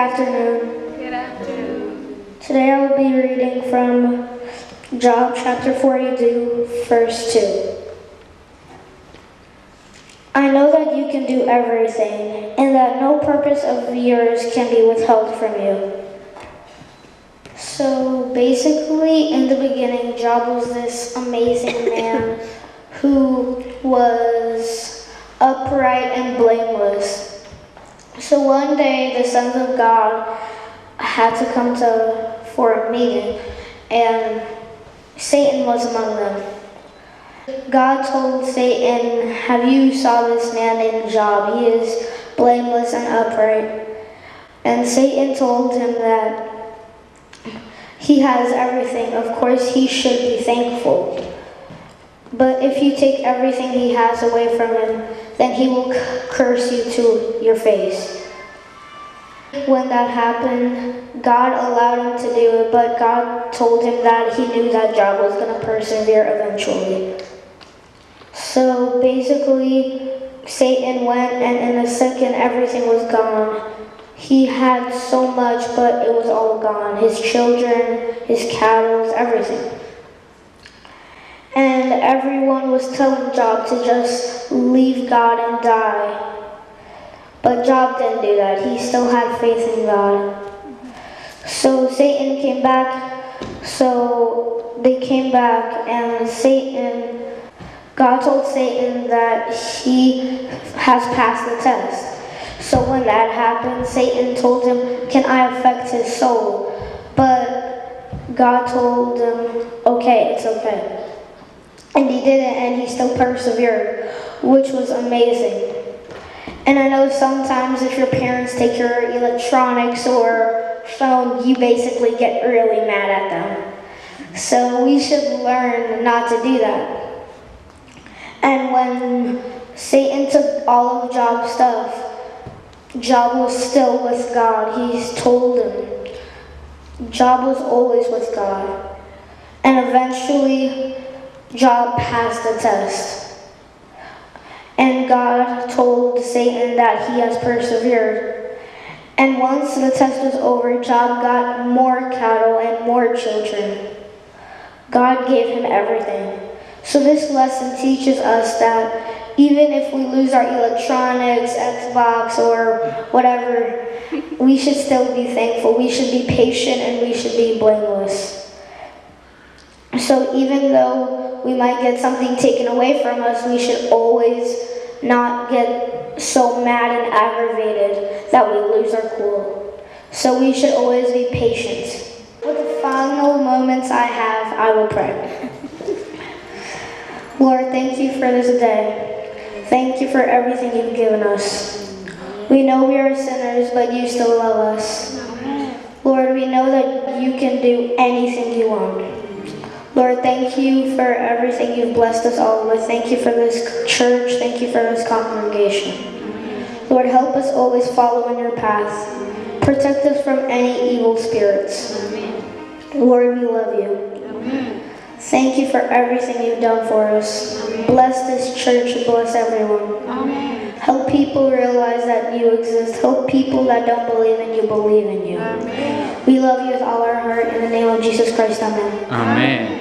afternoon. Good afternoon. Today I will be reading from Job chapter 42, verse 2. I know that you can do everything, and that no purpose of yours can be withheld from you. So basically, in the beginning, Job was this amazing man who was upright and blameless. So one day, the sons of God had to come for a meeting, and Satan was among them. God told Satan, "Have you saw this man named Job? He is blameless and upright." And Satan told him that he has everything. Of course, he should be thankful. But if you take everything he has away from him, then he will curse you to your face. When that happened, God allowed him to do it, but God told him that he knew that Job was going to persevere eventually. So basically, Satan went, and in a second, everything was gone. He had so much, but it was all gone. His children, his cattle, everything. And everyone was telling Job to just leave God and die. But Job didn't do that. He still had faith in God. So Satan came back. So they came back, and God told Satan that he has passed the test. So when that happened, Satan told him, "Can I affect his soul?" But God told him, "Okay, it's okay." And he didn't, and he still persevered, which was amazing. And I know sometimes if your parents take your electronics or phone, you basically get really mad at them. So we should learn not to do that. And when Satan took all of Job's stuff, Job was still with God. He told him. Job was always with God. And eventually, Job passed the test. And God told Satan that he has persevered. And once the test was over, Job got more cattle and more children. God gave him everything. So this lesson teaches us that even if we lose our electronics, Xbox, or whatever, we should still be thankful. We should be patient, and we should be blameless. So even though we might get something taken away from us, we should always not get so mad and aggravated that we lose our cool. So we should always be patient. With the final moments I have, I will pray. Lord, thank you for this day. Thank you for everything you've given us. We know we are sinners, but you still love us. Lord, we know that you can do anything you want. Lord, thank you for everything you've blessed us all with. Thank you for this church. Thank you for this congregation. Lord, help us always follow in your path. Protect us from any evil spirits. Lord, we love you. Thank you for everything you've done for us. Bless this church and bless everyone. Help people realize that you exist. Help people that don't believe in you believe in you. We love you with all our heart. In the name of Jesus Christ, amen. Amen.